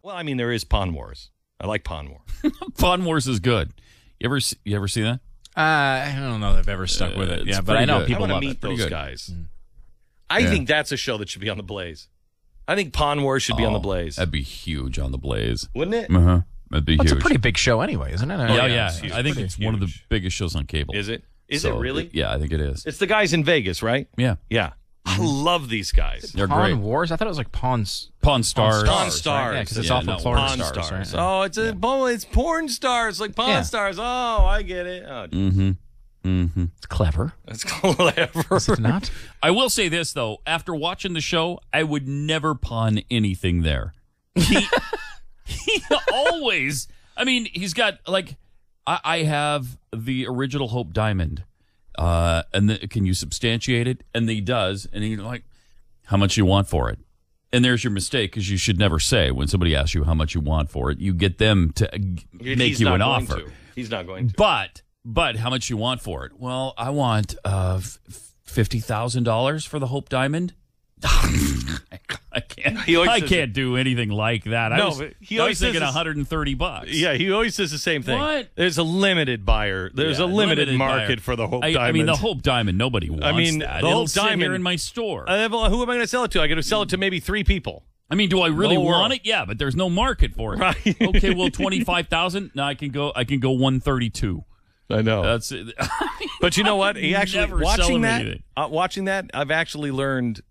Well, I mean, there is Pawn Wars. I like Pawn Wars. Pawn Wars is good. You ever see that? I don't know if I've ever stuck with it. Yeah, but I know good. people I love want to it. meet those guys. I think that's a show that should be on the Blaze. I think Pawn Wars should be on the Blaze. That'd be huge on the Blaze. Wouldn't it? Uh-huh. That'd be It's huge. a pretty big show anyway, isn't it? Yeah. It's huge. I think it's one of the biggest shows on cable. Is it? Is it really? Yeah, I think it is. It's the guys in Vegas, right? Yeah. Yeah. I love these guys. They're Pawn great. Wars? I thought it was like Pawn Stars. Pawn Stars. Right? Yeah, because it's off of Florida Pawn Stars. Stars. Right? Oh, it's porn stars, like Pawn Stars. Oh, I get it. Oh, It's clever. that's clever. Is it not? I will say this, though. After watching the show, I would never pawn anything there. He always... I mean, he's got, like... I have the original Hope Diamond. And can you substantiate it? And he does. And he's like, how much you want for it? And there's your mistake, because you should never say when somebody asks you how much you want for it. You get them to make you an offer. He's not going to. But how much you want for it? Well, I want $50,000 for the Hope Diamond. I can't do anything like that. I was thinking $130. Yeah, he always says the same thing. What? There's a limited buyer. There's a limited market for the Hope Diamond. I mean, the Hope Diamond, nobody wants that. The It'll Hope sit Diamond here in my store. who am I going to sell it to? I got to sell it to maybe 3 people. I mean, do I really No want world. it? Yeah, but there's no market for it. Right. Okay, well, 25,000. No, I can go 132. I know. That's it. But you know what? He actually Never sell him anything. watching that, I've actually learned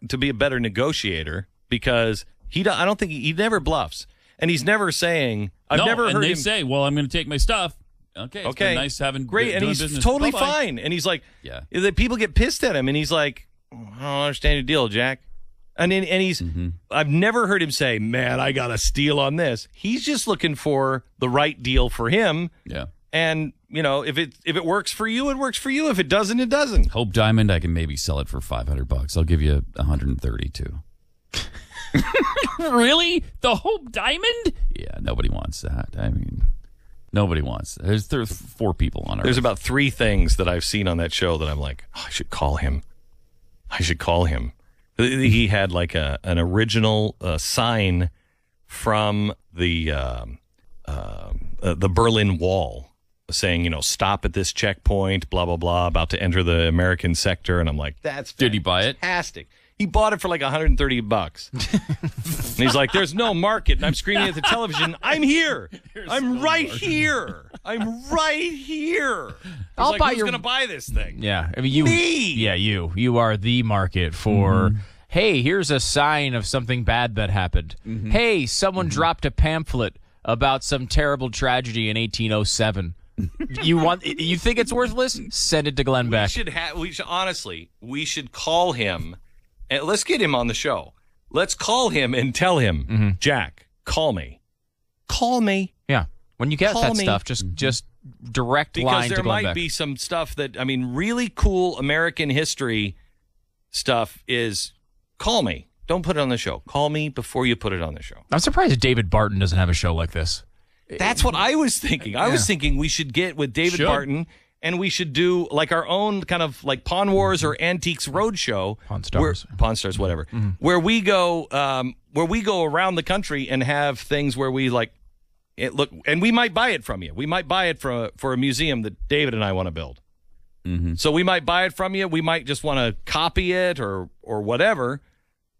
to be a better negotiator, because I don't think he never bluffs, and he's never saying. I've never heard they him say, "Well, I'm going to take my stuff." Okay, it's been nice having great, and doing he's business. totally Bye-bye. fine. And he's like, Yeah. the people get pissed at him, and he's like, I don't understand your deal, Jack. And he's, I've never heard him say, "Man, I got a steal on this." He's just looking for the right deal for him. Yeah. And if it works for you, it works for you. If it doesn't, it doesn't. Hope Diamond, I can maybe sell it for $500. I'll give you 132. Really? The Hope Diamond? Yeah, nobody wants that. I mean, nobody wants that. There's 4 people on Earth. There's about 3 things that I've seen on that show that I'm like, I should call him. He had like an original sign from the Berlin Wall saying, stop at this checkpoint, blah, blah, blah, about to enter the American sector. And I'm like, that's fantastic. Did he buy it? Fantastic. He bought it for like $130. And he's like, there's no market. And I'm screaming at the television, I'm here. I'm right here. I'm right here. I'll buy who's going to buy this thing? Yeah, I mean you. Me. Yeah, you are the market for. Hey, here's a sign of something bad that happened. Hey, someone dropped a pamphlet about some terrible tragedy in 1807. You think it's worthless? Send it to Glenn Beck. We should call him, and let's get him on the show. Let's call him and tell him, Jack, call me. Yeah, when you get Call that me. stuff, just direct line Because to there Glenn might Beck. be some stuff that, really cool American history stuff is, call me. Don't put it on the show. Call me before you put it on the show. I'm surprised David Barton doesn't have a show like this. That's what I was thinking. I was thinking we should get with David Barton, and we should do like our own kind of like Pawn Wars or Antiques Roadshow. Pawn Stars. Pawn Stars, whatever. Where we go around the country and have things where we like look, and we might buy it from you. We might buy it for a museum that David and I want to build. So we might buy it from you. We might just want to copy it or whatever.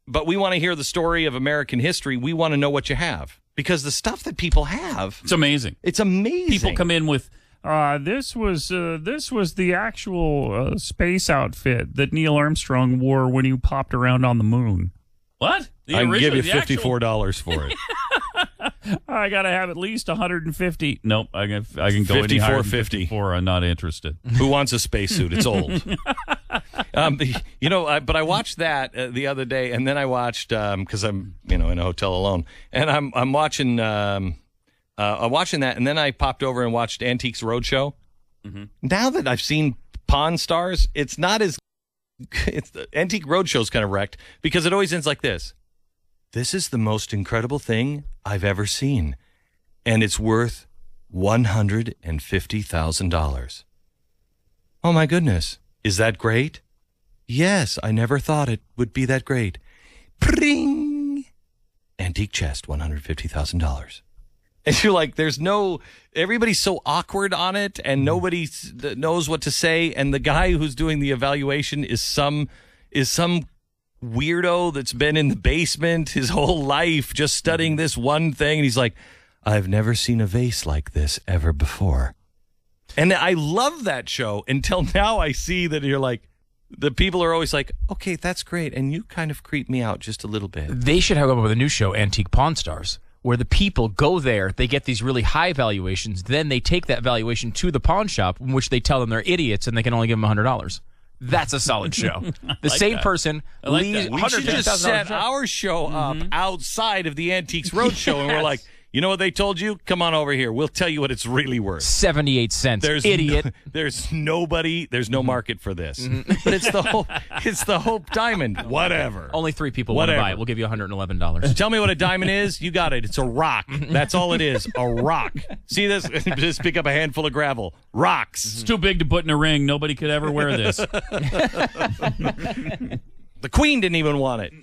But we want to hear the story of American history. We want to know what you have. Because the stuff that people have, It's amazing. it's amazing. People come in with, This was the actual space outfit that Neil Armstrong wore when he popped around on the moon. what? I can give you the actual- $54 for it. I gotta have at least 150. Nope, I can go any higher than 54.50. 54. I'm not interesed. Who wants a spacesuit? It's old. But I watched that the other day, and then I watched because I'm in a hotel alone, and I'm watching watching that, and then I popped over and watched Antiques Roadshow. Now that I've seen Pawn Stars, it's not as the Antique Roadshow's kind of wrecked because it always ends like this. This is the most incredible thing I've ever seen, and it's worth $150,000. Oh my goodness. Is that great? Yes, I never thought it would be that great. Pring! antique chest, $150,000. And you're like, everybody's so awkward on it, and nobody knows what to say. And the guy who's doing the evaluation is some weirdo that's been in the basement his whole life just studying this one thing. And he's like, I've never seen a vase like this ever before. And I love that show until now. I see that you're like, the people are always like, okay, that's great. And you kind of creep me out just a little bit. They should have come up with a new show, Antique Pawn Stars, where the people go there, they get these really high valuations, then they take that valuation to the pawn shop, in which they tell them they're idiots and they can only give them $100. That's a solid show. The same person leaves We should just set our show up outside of the Antiques Roadshow, and we're like, you know what they told you? Come on over here. We'll tell you what it's really worth. 78 cents. Idiot. There's no market for this. But it's the Hope Diamond. Whatever. Only 3 people want to buy it. We'll give you $111. Tell me what a diamond is. You got it. It's a rock. That's all it is. A rock. See this? Just pick up a handful of gravel. Rocks. It's too big to put in a ring. Nobody could ever wear this. The Queen didn't even want it.